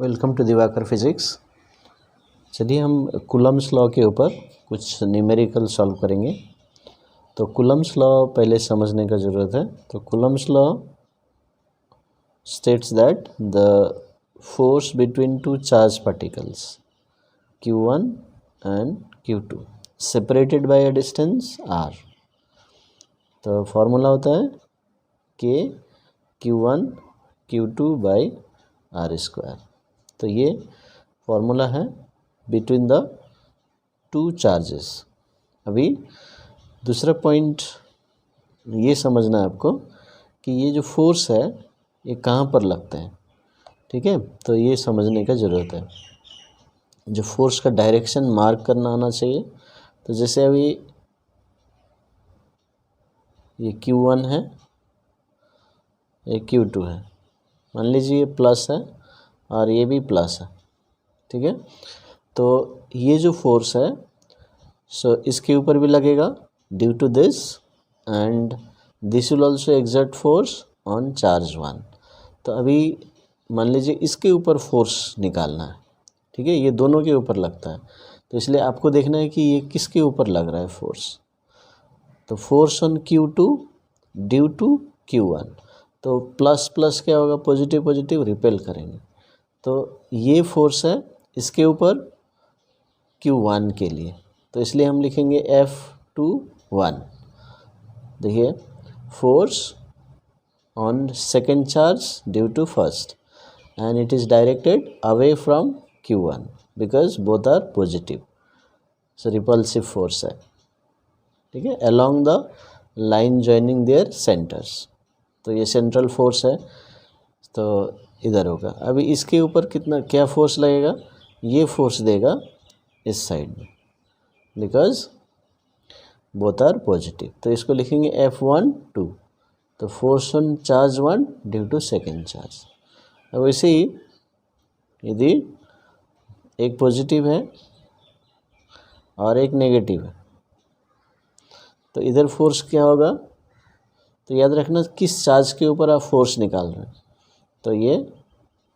Welcome to Diwakar physics. चलिए हम Coulomb's law के ऊपर कुछ न्यूमेरिकल सॉल्व करेंगे। तो कूलम्स लॉ पहले समझने का ज़रूरत है। तो Coulomb's law states that the force between two charge particles Q1 and Q2 separated bye a distance R। तो फॉर्मूला होता है K Q1 Q2 by R square. तो ये फॉर्मूला है बिटवीन द टू चार्जेस। अभी दूसरा पॉइंट ये समझना है आपको कि ये जो फोर्स है ये कहाँ पर लगते हैं, ठीक है। तो ये समझने का ज़रूरत है। जो फोर्स का डायरेक्शन मार्क करना आना चाहिए। तो जैसे अभी ये Q1 है, ये Q2 है, मान लीजिए ये प्लस है और ये भी प्लस है, ठीक है। तो ये जो फोर्स है सो इसके ऊपर भी लगेगा due to this, and this will also exert force on charge 1। तो अभी मान लीजिए इसके ऊपर फोर्स निकालना है, ठीक है। ये दोनों के ऊपर लगता है, तो इसलिए आपको देखना है कि ये किसके ऊपर लग रहा है फोर्स। तो force on Q2 due to Q1। तो प्लस प्लस क्या होगा, पॉजिटिव पॉजिटिव रिपेल करेंगे। तो ये फोर्स है इसके ऊपर Q1 के लिए, तो इसलिए हम लिखेंगे F21। देखिए force on second charge due to first and it is directed away from Q1 because both are positive, so repulsive force है, ठीक है, along the line joining their centres. तो ये सेंट्रल फोर्स है, तो इधर होगा। अभी इसके ऊपर कितना क्या फोर्स लगेगा, ये फोर्स देगा इस साइड में बिकॉज बोथ आर पॉजिटिव। तो इसको लिखेंगे F12। तो force on charge 1 due to second charge. अब वैसे ही यदि एक पॉजिटिव है और एक नेगेटिव है तो इधर फोर्स क्या होगा, तो याद रखना किस चार्ज के ऊपर आप फोर्स निकाल रहे हैं। तो ये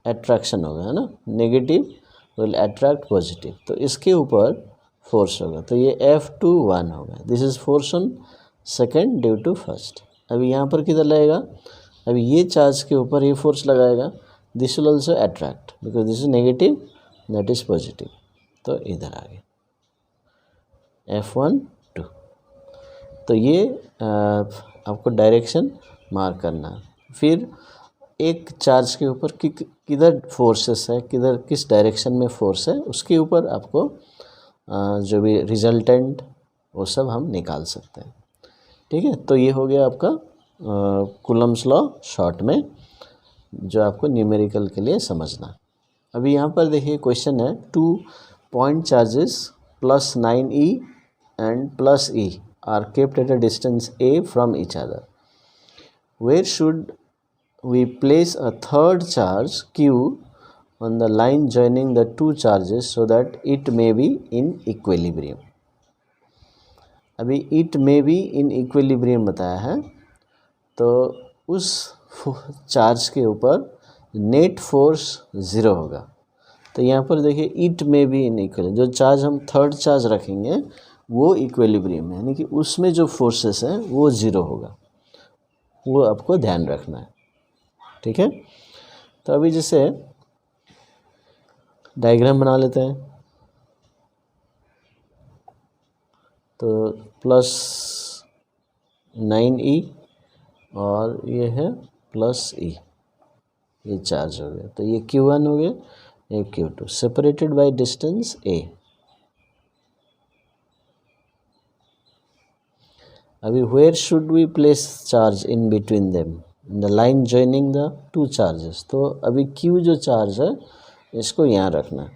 अट्रैक्शन होगा, है ना, नेगेटिव विल अट्रैक्ट पॉजिटिव, तो इसके ऊपर फोर्स होगा। तो ये F21 होगा। This is force on second due to first. अभी यहाँ पर किधर लगेगा, अभी ये चार्ज के ऊपर ये फोर्स लगाएगा, this will also attract because this is negative that is positive. तो इधर आ गया F12। तो ये आपको डायरेक्शन मार्क करना है। फिर एक चार्ज के ऊपर किधर फोर्सेस है, किधर किस डायरेक्शन में फोर्स है, उसके ऊपर आपको जो भी रिजल्टेंट वो सब हम निकाल सकते हैं, ठीक है। तो ये हो गया आपका कूलम्स लॉ शॉर्ट में, जो आपको न्यूमेरिकल के लिए समझना। अभी यहाँ पर देखिए क्वेश्चन है, 2 point charges +9e and +e are kept at a distance a from each other. Where should we place a third charge Q on the line joining the two charges so that it may be in equilibrium? अभी it may be in equilibrium बताया है, तो उस charge के ऊपर net force 0 होगा। तो यहाँ पर देखिए इट में भी इन इक्वल, जो चार्ज हम थर्ड चार्ज रखेंगे वो इक्विलिब्रियम है, यानी कि उसमें जो फोर्सेस हैं वो 0 होगा, वो आपको ध्यान रखना है, ठीक है। तो अभी जैसे डायग्राम बना लेते हैं। तो +9e और ये है +e, ये चार्ज हो गया। तो ये Q1 हो गया, ये Q2 separated by distance a। अभी where should we place charge in between them the line joining the two charges. तो अभी Q जो चार्ज है इसको यहाँ रखना है।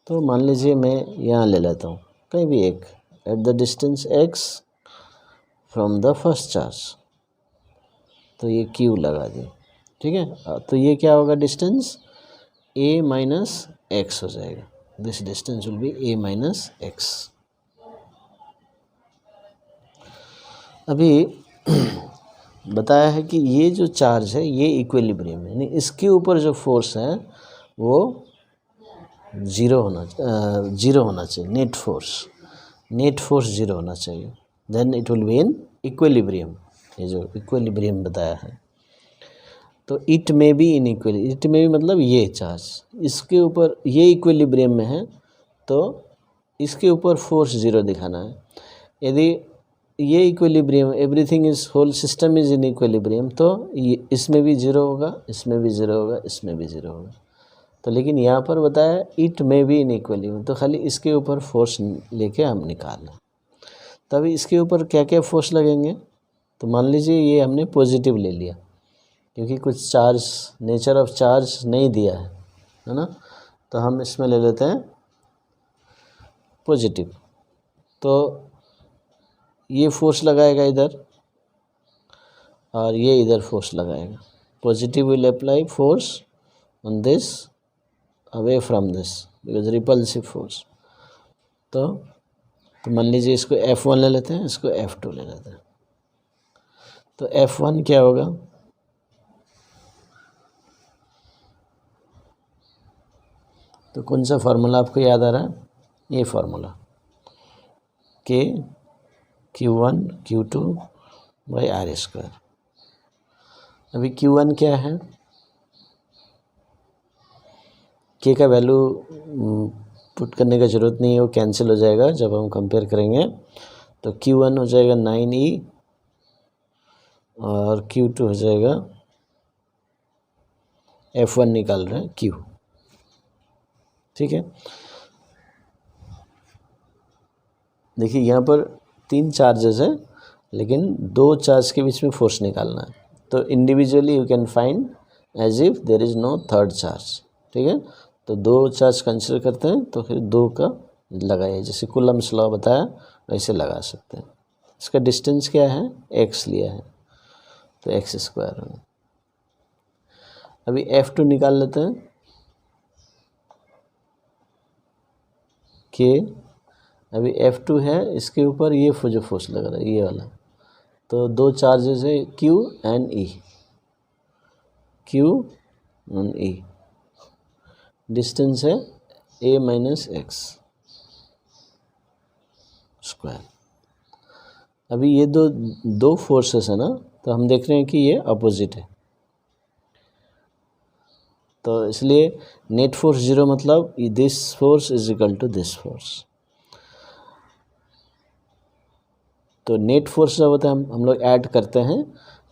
तो मान लीजिए मैं यहाँ ले लेता हूँ कहीं भी एक, at the distance x from the first charge. तो ये Q लगा दिए, ठीक है। तो ये क्या होगा, डिस्टेंस a माइनस एक्स हो जाएगा। This distance will be a minus x. अभी बताया है कि ये जो चार्ज है ये इक्विलिब्रियम है, यानी इसके ऊपर जो फोर्स है वो जीरो होना चाहिए, नेट फोर्स जीरो होना चाहिए, then it will be in equilibrium. ये जो इक्विलिब्रियम बताया है, तो इट में बी इन इट में भी मतलब ये चार्ज इसके ऊपर ये इक्विलिब्रियम में है, तो इसके ऊपर फोर्स जीरो दिखाना है। यदि ये equilibrium, everything is whole system is in equilibrium, तो ये इसमें भी जीरो होगा, इसमें भी जीरो होगा, इसमें भी जीरो होगा। तो लेकिन यहाँ पर बताया इट में भी इन इक्विलिब्रियम, तो खाली इसके ऊपर फोर्स लेके हम निकालना। तभी इसके ऊपर क्या क्या फोर्स लगेंगे, तो मान लीजिए ये हमने पॉजिटिव ले लिया, क्योंकि कुछ चार्ज, नेचर ऑफ चार्ज नहीं दिया है ना, तो हम इसमें ले लेते हैं पॉजिटिव। तो ये फोर्स लगाएगा इधर और ये इधर फोर्स लगाएगा। Positive will apply force on this away from this because repulsive force. तो मान लीजिए इसको F1 ले लेते हैं, इसको F2 ले लेते हैं। तो F1 क्या होगा, तो कौन सा फार्मूला आपको याद आ रहा है, ये formula K Q1 Q2 by R square. अभी Q1 क्या है, K का वैल्यू पुट करने का ज़रूरत नहीं है, वो कैंसिल हो जाएगा जब हम कंपेयर करेंगे। तो Q1 हो जाएगा 9E और Q2 हो जाएगा, F1 निकाल रहे हैं Q, ठीक है। देखिए यहाँ पर 3 चार्जेस है, लेकिन 2 चार्ज के बीच में फोर्स निकालना है। तो individually you can find as if there is no third charge, ठीक है। तो 2 चार्ज कंसिडर करते हैं, तो फिर 2 का लगाइए, जैसे कूलम्स लॉ बताया वैसे लगा सकते हैं। इसका डिस्टेंस क्या है, x लिया है, तो x स्क्वायर है। अभी F2 निकाल लेते हैं, K अभी F2 है, इसके ऊपर ये जो फोर्स लग रहा है ये वाला, तो 2 चार्जेस है Q and E, Q and E, distance है a माइनस एक्स स्क्वायर। अभी ये दो फोर्सेस है ना, तो हम देख रहे हैं कि ये अपोजिट है, तो इसलिए नेट फोर्स जीरो मतलब this force is equal to this force. तो नेट फोर्स जब होता है हम लोग ऐड करते हैं,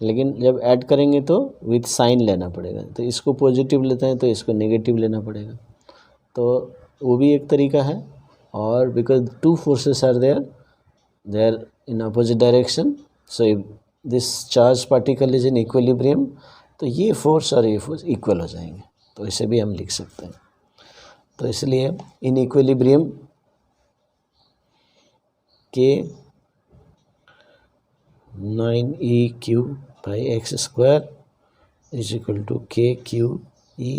लेकिन जब ऐड करेंगे तो विथ साइन लेना पड़ेगा, तो इसको पॉजिटिव लेते हैं तो इसको नेगेटिव लेना पड़ेगा, तो वो भी एक तरीका है। और because 2 forces are there in opposite direction, so if this charge particle is in equilibrium, तो ये फोर्स और ये फोर्स इक्वल हो जाएंगे, तो इसे भी हम लिख सकते हैं। तो इसलिए इन इक्विलिब्रियम के 9EQ by x square is equal to KQE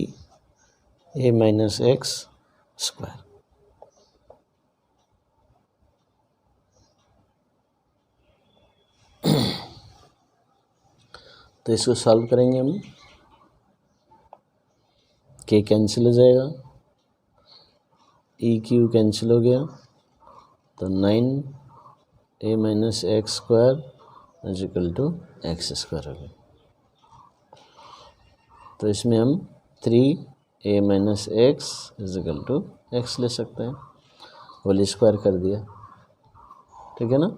a minus x square. तो इसको सॉल्व करेंगे हम, K कैंसिल हो जाएगा, EQ कैंसिल हो गया, तो 9a minus x square is equal to x square हो गया। तो इसमें हम 3a minus x is equal to x ले सकते हैं, होल स्क्वायर कर दिया, ठीक है ना।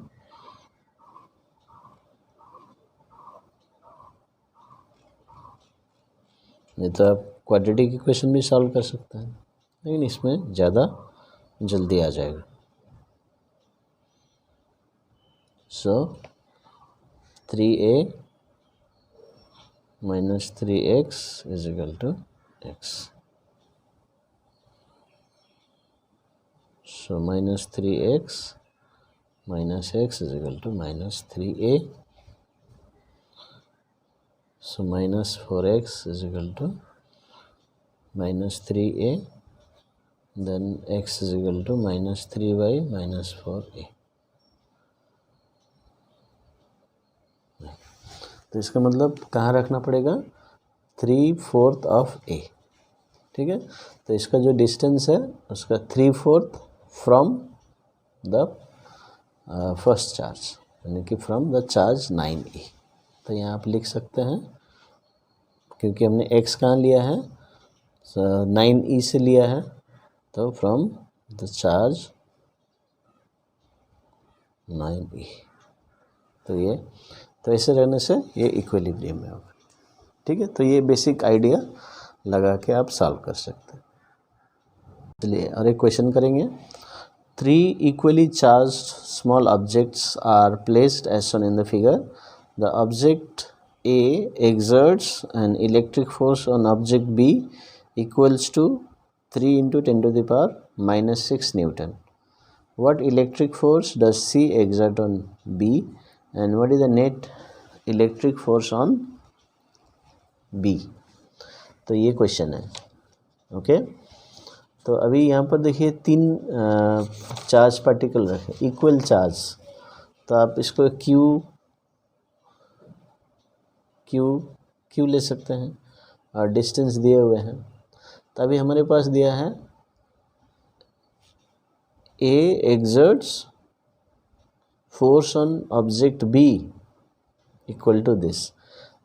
नहीं तो आप क्वाड्रेटिक इक्वेशन भी सॉल्व कर सकते हैं, लेकिन इसमें ज़्यादा जल्दी आ जाएगा। So 3a minus 3x is equal to x, so minus 3x minus x is equal to minus 3a, so minus 4x is equal to minus 3a, then x is equal to minus 3y minus 4a। तो इसका मतलब कहाँ रखना पड़ेगा, 3/4 of a, ठीक है। तो इसका जो डिस्टेंस है उसका 3/4 फ्रॉम द फर्स्ट चार्ज, यानी कि फ्रॉम द चार्ज 9e। तो यहाँ आप लिख सकते हैं, क्योंकि हमने x कहाँ लिया है, 9e से लिया है, तो फ्रॉम द चार्ज 9e। तो ऐसे रहने से ये इक्विलिब्रियम में होगा। ठीक है, तो ये बेसिक आइडिया लगा के आप सॉल्व कर सकते हैं। चलिए और एक क्वेश्चन करेंगे। 3 equally charged small objects are placed as shown in the figure. The object A exerts an electric force on object B equals to 3 into 10 to the power minus 6 Newton. What electric force does C exert on B, and what is the net electric force on B? तो ये question है। Okay, तो अभी यहाँ पर देखिए 3 charge particle रखे, equal charge. तो आप इसको क्यू ले सकते हैं और डिस्टेंस दिए हुए हैं। तो अभी हमारे पास दिया है A exerts force on object B equal to this.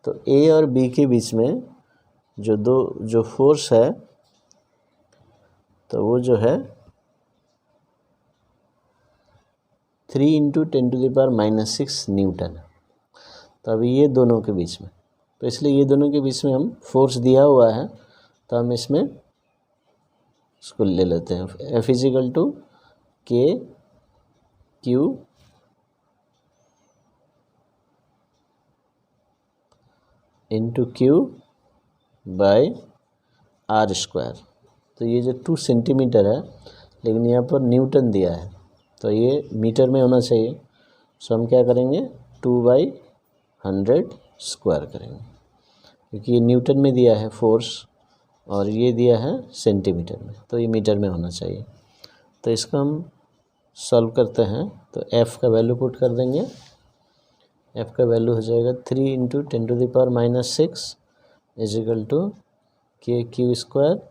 तो ए और बी के बीच में जो फोर्स है, तो वो जो है 3 into 10 to the power minus 6 Newton. तो अभी ये दोनों के बीच में, तो इसलिए ये दोनों के बीच में हम फोर्स दिया हुआ है, तो हम इसमें इसको ले लेते हैं, F is equal to K Q into Q by R square. तो ये जो 2 सेंटीमीटर है, लेकिन यहाँ पर न्यूटन दिया है, तो ये मीटर में होना चाहिए। सो हम क्या करेंगे, 2/100 स्क्वायर करेंगे, क्योंकि ये न्यूटन में दिया है फोर्स और ये दिया है सेंटीमीटर में, तो ये मीटर में होना चाहिए। तो इसको हम सॉल्व करते हैं, तो F का वैल्यू पुट कर देंगे। F का वैल्यू हो जाएगा 3 into 10 to the power minus 6 equal to K q square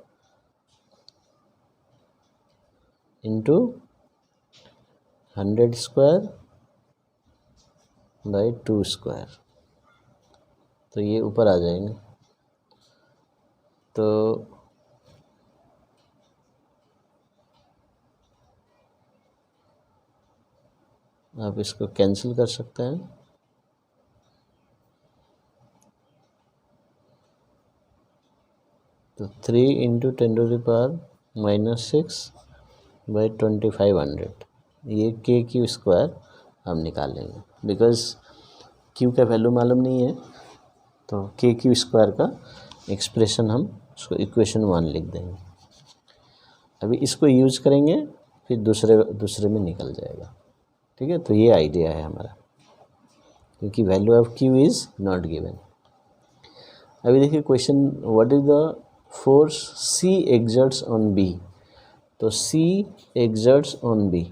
into 100 square by 2 square. तो ये ऊपर आ जाएंगे। तो आप इसको कैंसिल कर सकते हैं। तो 3 into 10 to the power minus 6 by 2500, ये के क्यू स्क्वायर हम निकाल लेंगे, बिकॉज क्यू का वैल्यू मालूम नहीं है। तो के क्यू स्क्वायर का एक्सप्रेशन हम उसको इक्वेशन 1 लिख देंगे। अभी इसको यूज करेंगे, फिर दूसरे में निकल जाएगा। ठीक है, तो ये आइडिया है हमारा, क्योंकि value of Q is not given. अभी देखिए question, what is the force C exerts on B. तो सी एक्सर्ट्स ऑन बी,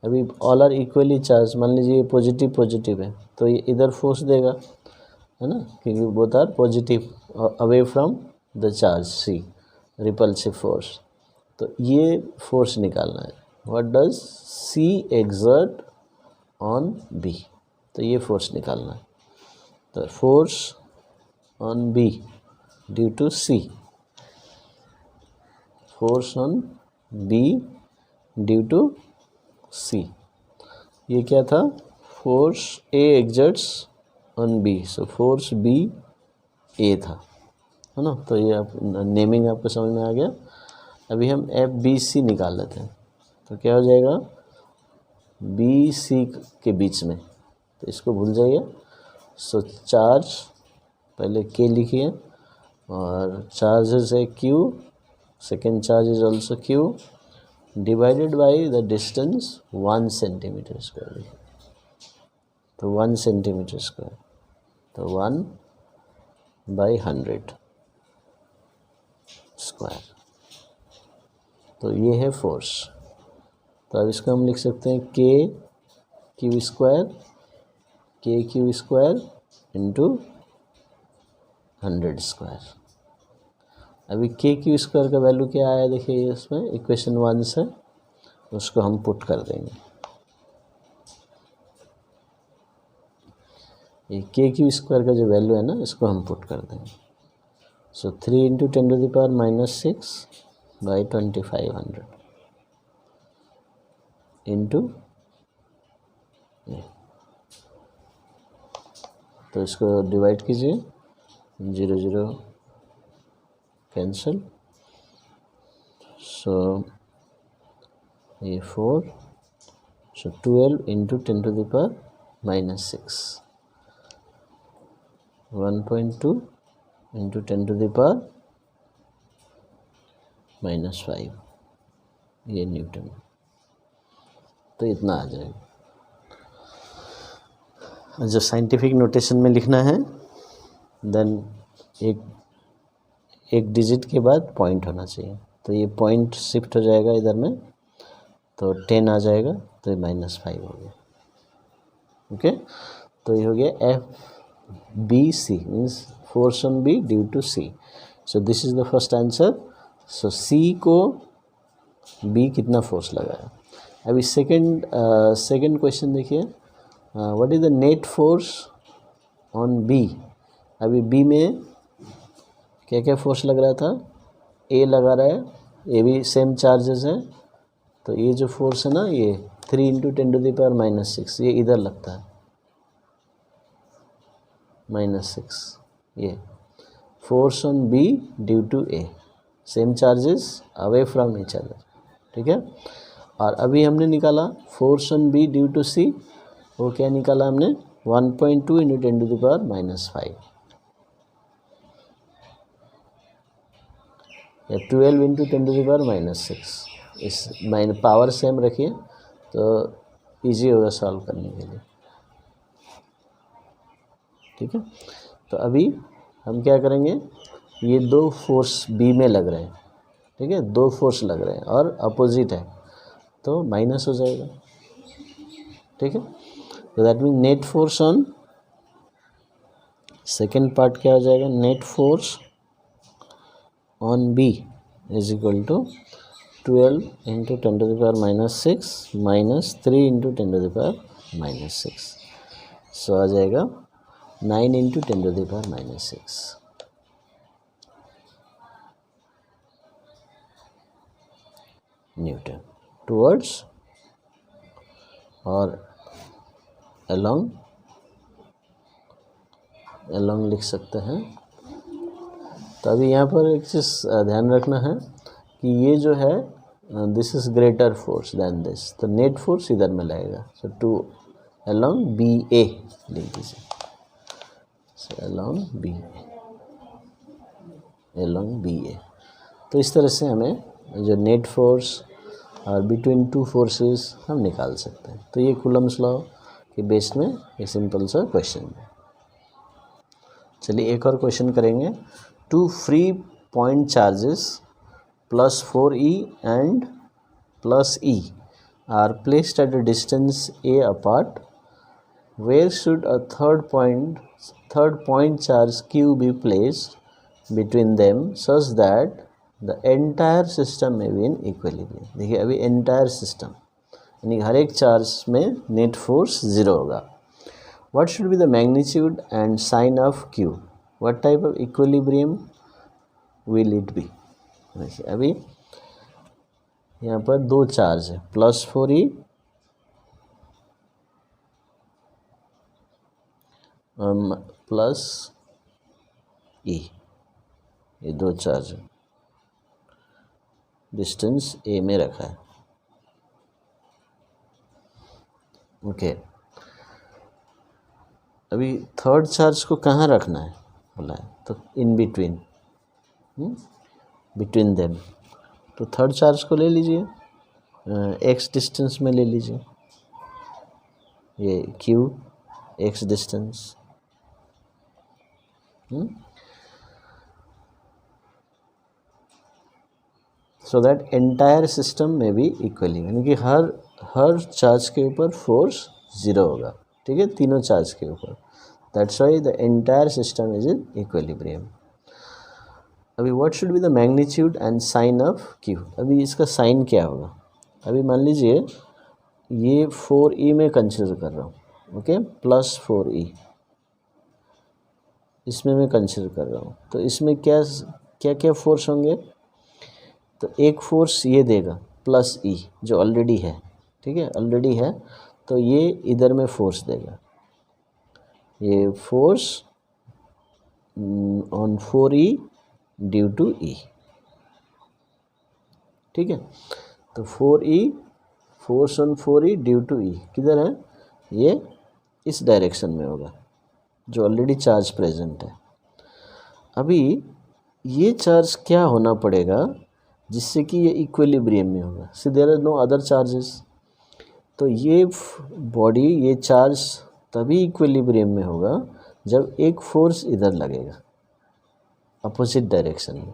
अभी ऑल आर इक्वली चार्ज, मान लीजिए पॉजिटिव है, तो ये इधर फोर्स देगा, है ना, क्योंकि both are positive away from the charge C, repulsive force. तो ये फोर्स निकालना है, what does C exert on B, तो ये फोर्स निकालना है। तो force on B due to C, force on B due to C, ये क्या था, force A exerts on B, so force B A था, है ना। तो ये आप नेमिंग आपको समझ में आ गया। अभी हम एफ बी सी निकाल लेते हैं, तो क्या हो जाएगा, बी सी के बीच में, तो इसको भूल जाइए। सो चार्ज पहले के लिखिए, और चार्जेस है Q, second charge is also Q, divided by the distance 1 centimetre square. तो 1 सेंटीमीटर स्क्वायर, तो 1/100 स्क्वायर। तो ये है फोर्स। तो अब इसको हम लिख सकते हैं के क्यू स्क्वायर इंटू 100 स्क्वायर। अभी के क्यू स्क्वायर का वैल्यू क्या आया देखिए इसमें इक्वेशन 1 से, उसको हम पुट कर देंगे। ये के क्यू स्क्वायर का जो वैल्यू है ना, इसको हम पुट कर देंगे। सो 3 इंटू 10⁻⁻6 बाई 2500 इंटू, तो इसको डिवाइड कीजिए, 0 0 कैंसिल, सो ये 4, सो 12 इंटू 10⁻⁻6 1.2 इंटू 10⁻⁻5 ये न्यूटन। तो इतना आ जाएगा। जो साइंटिफिक नोटेशन में लिखना है, देन एक डिजिट के बाद पॉइंट होना चाहिए। तो ये पॉइंट शिफ्ट हो जाएगा इधर में, तो 10 आ जाएगा, तो ये -5 हो गया। ओके, तो ये हो गया F B C, means force on B due to C. So this is the first answer. So C को बी कितना फोर्स लगाया। अभी सेकंड क्वेश्चन देखिए, what is the net force on B. अभी बी में क्या क्या फोर्स लग रहा था, ए लगा रहा है, ये भी सेम चार्जेस है, तो ये जो फोर्स है ना, ये 3 इंटू 10⁻⁻6 ये इधर लगता है, -6। ये force on B due to A, same charges away from each other, ठीक है। और अभी हमने निकाला force on B due to C, वो क्या निकाला हमने, 1.2 इंटू 10⁻⁻5 या 12 इंटू 10⁻⁻6। इस पावर सेम रखिए तो इजी होगा सॉल्व करने के लिए, ठीक है। तो अभी हम क्या करेंगे, ये दो फोर्स बी में लग रहे हैं, ठीक है, दो फोर्स लग रहे हैं और अपोजिट है, तो माइनस हो जाएगा, ठीक है। तो that mean net force on, second part क्या हो जाएगा, net force on B is equal to 12 into 10⁻⁻6 minus 3 into 10⁻⁻6। So आ जाएगा 9 इंटू 10⁻⁻6 न्यूटन टुवर्ड्स और अलोंग लिख सकते हैं। तो अभी यहाँ पर एक चीज़ ध्यान रखना है कि ये जो है, this is greater force then this, तो नेट फोर्स इधर में लगेगा। So to along B A लिख दीजिए, सो अलोंग बी ए। तो इस तरह से हमें जो नेट फोर्स और बिटवीन टू फोर्सेस हम निकाल सकते हैं। तो ये कूलम्स लॉ के बेस में ये सिंपल सा क्वेश्चन है। चलिए एक और क्वेश्चन करेंगे। Two free point charges +4e and +e are placed at a distance a apart. Where should a third point charge q be placed between them such that the entire system may be in equilibrium। देखिए अभी entire system यानी हर एक charge में net force 0 होगा। What should be the magnitude and sign of q? What type of equilibrium will it be? अभी यहाँ पर दो चार्ज है, +4e +e, ये दो चार्ज है, डिस्टेंस a में रखा है, ओके। अभी थर्ड चार्ज को कहाँ रखना है बोला है, तो इन बिटवीन देम। तो थर्ड चार्ज को ले लीजिए, x डिस्टेंस में ले लीजिए, ये q x distance, so that entire system में भी इक्वली, यानी कि हर चार्ज के ऊपर फोर्स 0 होगा, ठीक है, तीनों चार्ज के ऊपर। That's why the entire system is in equilibrium. अभी what should be the magnitude and sign of q. अभी इसका साइन क्या होगा। अभी मान लीजिए ये 4e में कंसिडर कर रहा हूँ, ओके, प्लस 4e इसमें मैं कंसिडर कर रहा हूँ। तो इसमें क्या क्या क्या फोर्स होंगे। तो एक फोर्स ये देगा प्लस ई जो ऑलरेडी है, ठीक है, ऑलरेडी है। तो ये इधर में फोर्स देगा, ये force on 4e due to e, ठीक है। तो 4e force on 4e due to e किधर है, ये इस डायरेक्शन में होगा जो ऑलरेडी चार्ज प्रेजेंट है। अभी ये चार्ज क्या होना पड़ेगा जिससे कि ये इक्विलिब्रियम में होगा। See there are no other charges. तो ये बॉडी, ये चार्ज तभी इक्विलिब्रियम में होगा जब एक फोर्स इधर लगेगा अपोजिट डायरेक्शन में,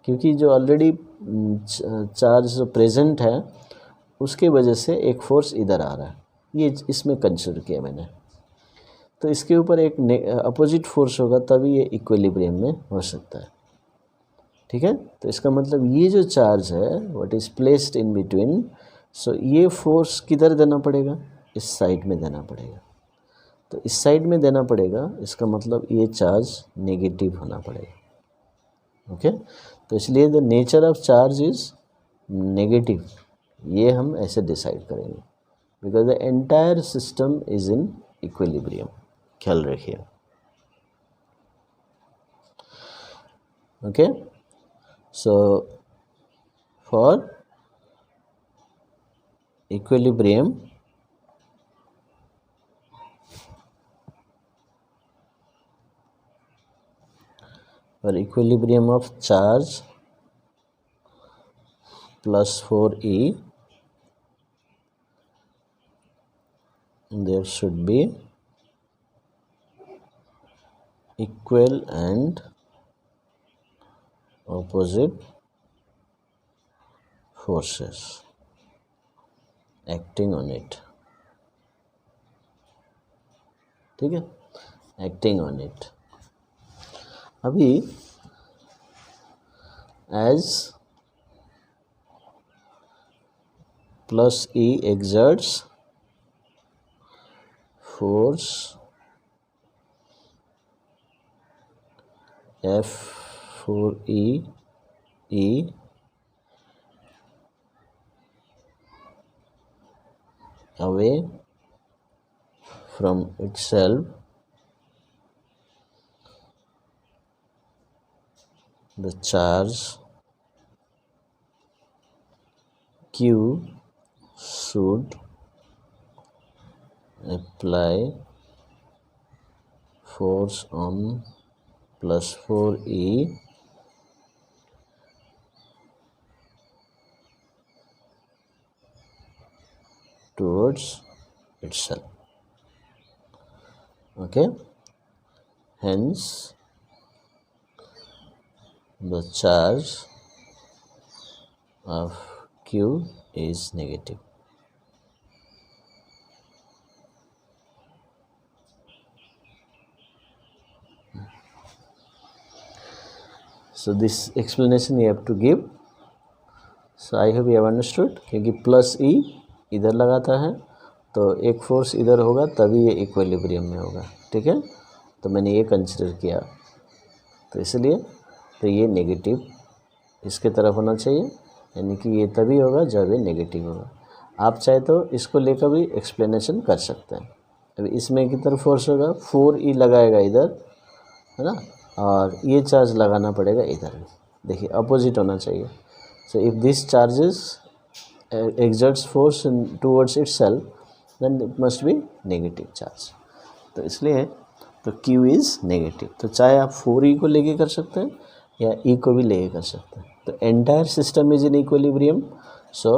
क्योंकि जो ऑलरेडी चार्ज प्रेजेंट है उसके वजह से एक फोर्स इधर आ रहा है, ये इसमें कंसिडर किया मैंने। तो इसके ऊपर एक अपोजिट फोर्स होगा तभी ये इक्विलिब्रियम में हो सकता है, ठीक है। तो इसका मतलब ये जो चार्ज है what is placed in between, so ये फोर्स किधर देना पड़ेगा, इस साइड में देना पड़ेगा। तो इस साइड में देना पड़ेगा, इसका मतलब ये चार्ज नेगेटिव होना पड़ेगा, ओके। तो इसलिए the nature of charge is negative, ये हम ऐसे डिसाइड करेंगे because the entire system is in equilibrium. ख्याल रखिए, okay. So for equilibrium, for equilibrium of charge plus 4e, there should be equal and opposite forces acting on it, ठीक है, acting on it। अभी as plus E exerts force F4E away from itself, the charge Q should apply force on plus 4e towards itself, okay. Hence the charge of Q is negative. So this explanation you have to give. So I hope you have understood, क्योंकि plus ई इधर लगाता है तो एक force इधर होगा तभी ये इक्विलिब्रियम में होगा, ठीक है। तो मैंने ये कंसिडर किया, तो इसलिए तो ये नेगेटिव इसके तरफ होना चाहिए, यानी कि ये तभी होगा जब ये नेगेटिव होगा। आप चाहे तो इसको लेकर भी एक्सप्लेनेशन कर सकते हैं। अभी इसमें की तरफ फोर्स होगा 4e लगाएगा इधर, है ना, और ये चार्ज लगाना पड़ेगा इधर। देखिए अपोजिट होना चाहिए। So if this charges exerts force towards itself, then it must be negative charge। तो इसलिए तो Q is negative। तो चाहे आप 4e को लेके कर सकते हैं या E को भी लेके कर सकते हैं। तो entire system is in equilibrium, so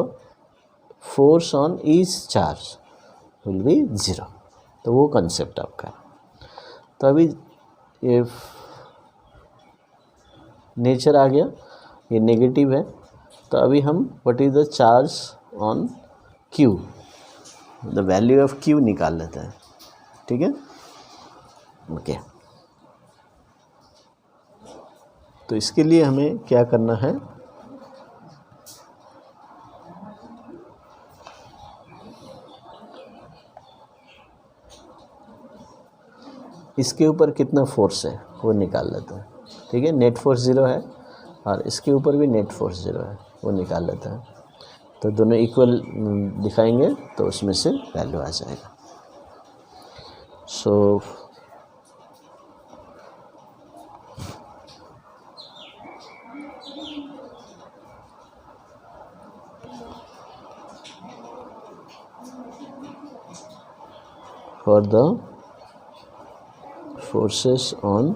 force on each charge will be 0। तो वो कंसेप्ट आपका है। तो अभी ये नेचर आ गया, ये नेगेटिव है। तो अभी हम what is the charge on Q, the value of Q निकाल लेते हैं, ठीक है, ओके। तो इसके लिए हमें क्या करना है, इसके ऊपर कितना फोर्स है वो निकाल लेते हैं। ठीक है, नेट फोर्स 0 है और इसके ऊपर भी नेट फोर्स 0 है, वो निकाल लेते हैं। तो दोनों इक्वल दिखाएंगे तो उसमें से वैल्यू आ जाएगा। So for the forces on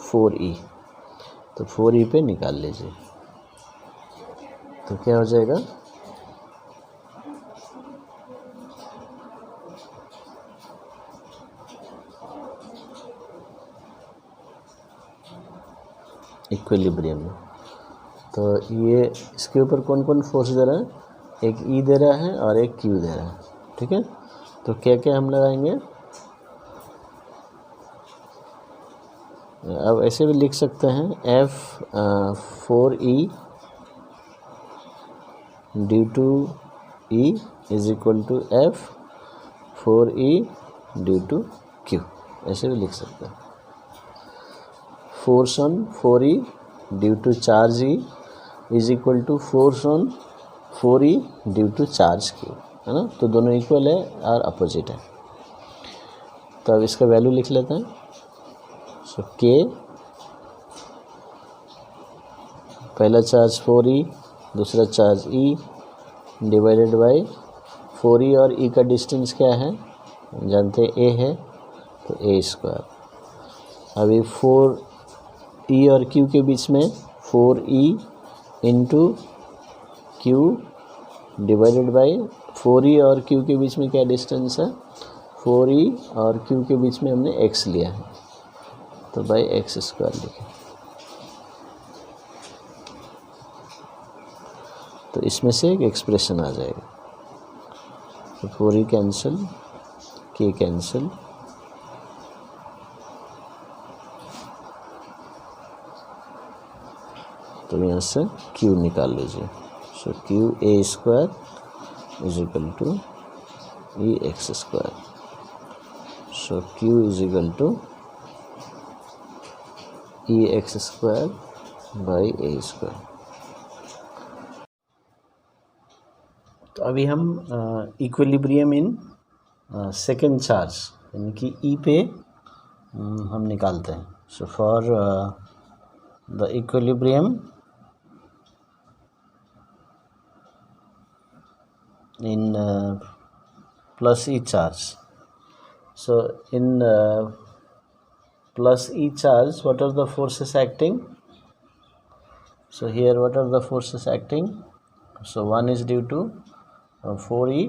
4E, तो 4E पे निकाल लीजिए। तो क्या हो जाएगा, इक्विलिब्रियम में। तो ये इसके ऊपर कौन कौन फोर्स दे रहा है, एक E दे रहा है और एक Q दे रहा है। ठीक है, तो क्या क्या हम लगाएंगे, अब ऐसे भी लिख सकते हैं F4E due to E is equal to F4E due to Q, ऐसे भी लिख सकते हैं। Force on 4E due to charge E is equal to force on 4E due to charge Q, है ना। तो दोनों इक्वल है और अपोजिट है। तो अब इसका वैल्यू लिख लेते हैं। सो K, पहला चार्ज 4E, दूसरा charge E divided by 4E और E का डिस्टेंस क्या है, जानते हैं A है, तो A²। अभी 4E और Q के बीच में 4E into Q divided by 4E और Q के बीच में क्या डिस्टेंस है, 4E और Q के बीच में हमने x लिया है, तो बाई x² लिखे। तो इसमें से एक एक्सप्रेशन आ जाएगा। तो 4E कैंसिल, K कैंसिल, तो यहाँ से Q निकाल लीजिए। So QA² is equal to EX²। So Q is equal to EX² by A²। तो अभी हम इक्विलिब्रियम इन सेकेंड चार्ज यानी कि E पे हम निकालते हैं। So for the equilibrium in plus E charge. So in plus E charge, what are the forces acting? So here what are the forces acting? So one is due to 4E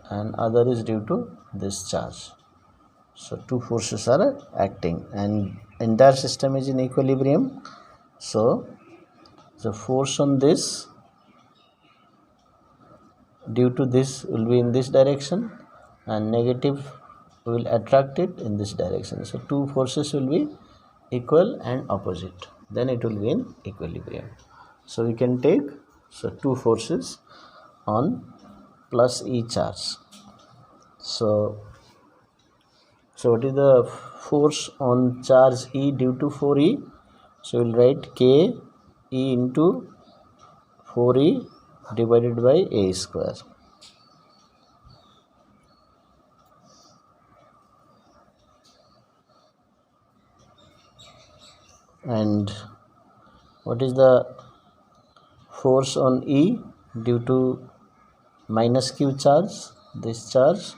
and other is due to this charge. So two forces are acting and entire system is in equilibrium. So the force on this due to this will be in this direction and negative will attract it in this direction. So two forces will be equal and opposite, then it will be in equilibrium. So we can take two forces on plus E charge. So what is the force on charge E due to 4E? So we'll write K E into 4E divided by A². And what is the force on E due to minus Q charge, this charge,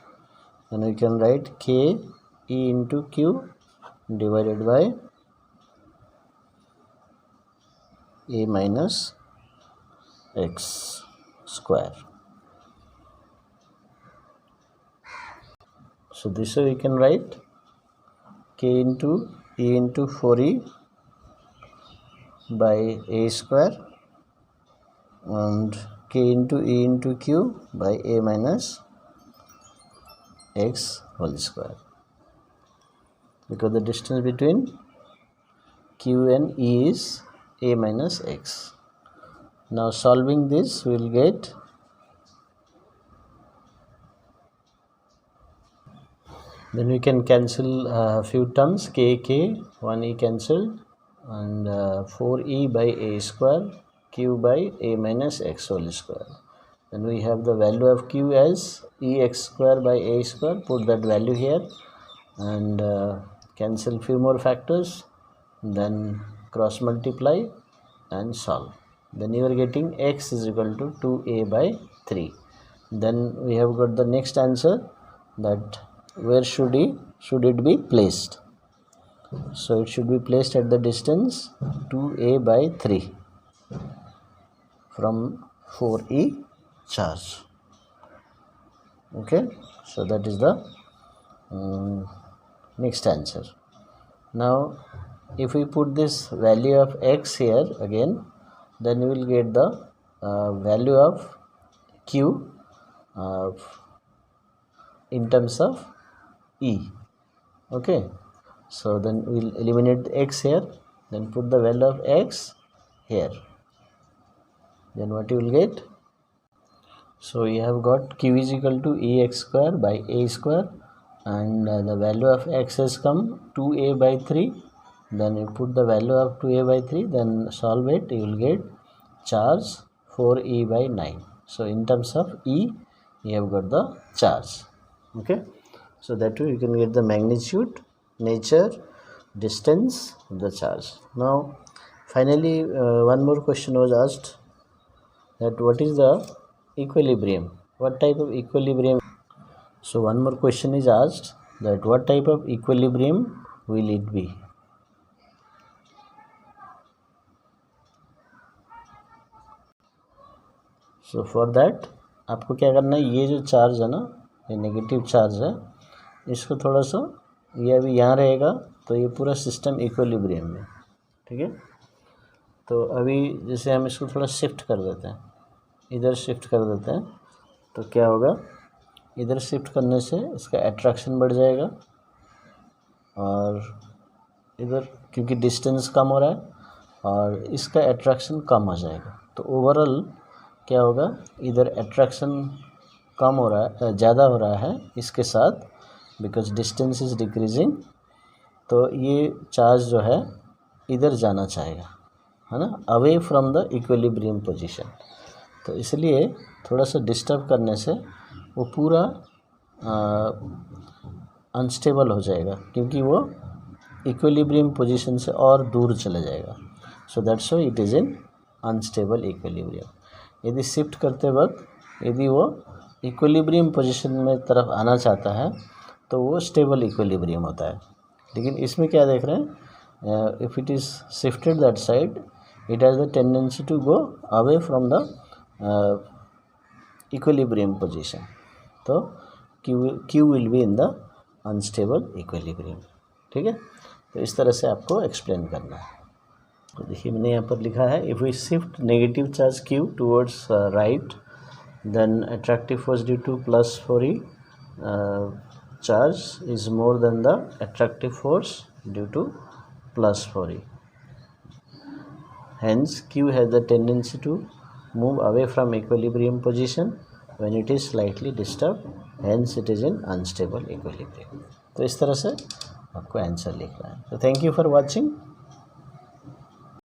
and we can write K E into Q divided by A minus X². So this way we can write K into E into 4E by A² and K into E into Q by A minus X², because the distance between Q and E is a minus x. Now solving this, we will get then we can cancel a few terms, k, 1e cancelled, and 4e by a square, q by a minus x whole square. Then we have the value of q as ex square by a square, put that value here, and cancel few more factors, then cross multiply and solve. Then you are getting x is equal to 2a by 3. Then we have got the next answer, that where should it be placed. So it should be placed at the distance 2a by 3 from 4e charge. Okay, so that is the next answer. Now if we put this value of x here again, then we will get the value of q in terms of e. Okay, so then we will eliminate the x here, then put the value of x here, then what you will get. So you have got q is equal to ex square by a square, and the value of x has come 2a by 3. Then you put the value of 2a by 3, then solve it, you will get charge 4e by 9. So in terms of e, you have got the charge. Okay, so that way you can get the magnitude, nature, distance of the charge. Now finally one more question was asked, that what is the equilibrium, what type of equilibrium. So one more question is asked, that what type of equilibrium will it be. So for that आपको क्या करना है, ये जो charge है ना, ये negative charge है, इसको थोड़ा सा, ये अभी यहाँ रहेगा तो ये पूरा सिस्टम इक्विलिब्रियम में, ठीक है। तो अभी जैसे हम इसको थोड़ा शिफ्ट कर देते हैं, इधर शिफ्ट कर देते हैं, तो क्या होगा, इधर शिफ्ट करने से इसका अट्रैक्शन बढ़ जाएगा, और इधर क्योंकि डिस्टेंस कम हो रहा है और इसका अट्रैक्शन कम हो जाएगा, तो ओवरऑल क्या होगा, इधर अट्रैक्शन कम हो रहा है, ज़्यादा हो रहा है इसके साथ, बिकॉज डिस्टेंस इज़ डिक्रीजिंग, तो ये चार्ज जो है इधर जाना चाहेगा, है ना, away from the equilibrium position. तो इसलिए थोड़ा सा डिस्टर्ब करने से वो पूरा अनस्टेबल हो जाएगा, क्योंकि वो इक्विलिब्रियम पोजीशन से और दूर चले जाएगा। So that's why it is in unstable equilibrium. यदि शिफ्ट करते वक्त यदि वो इक्विलिब्रियम पोजीशन में तरफ आना चाहता है तो वो स्टेबल इक्विलिब्रियम होता है। लेकिन इसमें क्या देख रहे हैं, if it is shifted that side, it has the tendency to go away from the equilibrium position, तो q will be in the unstable equilibrium, ठीक है। तो इस तरह से आपको एक्सप्लेन करना है। तो देखिए मैंने यहाँ पर लिखा है, if we shift negative charge Q towards right, then attractive force due to plus 4e charge is more than the attractive force due to plus 4e. Hence q has the tendency to move away from equilibrium position when it is slightly disturbed, hence it is in unstable equilibrium. तो इस तरह से आपको answer लिखना है। तो thank you for watching.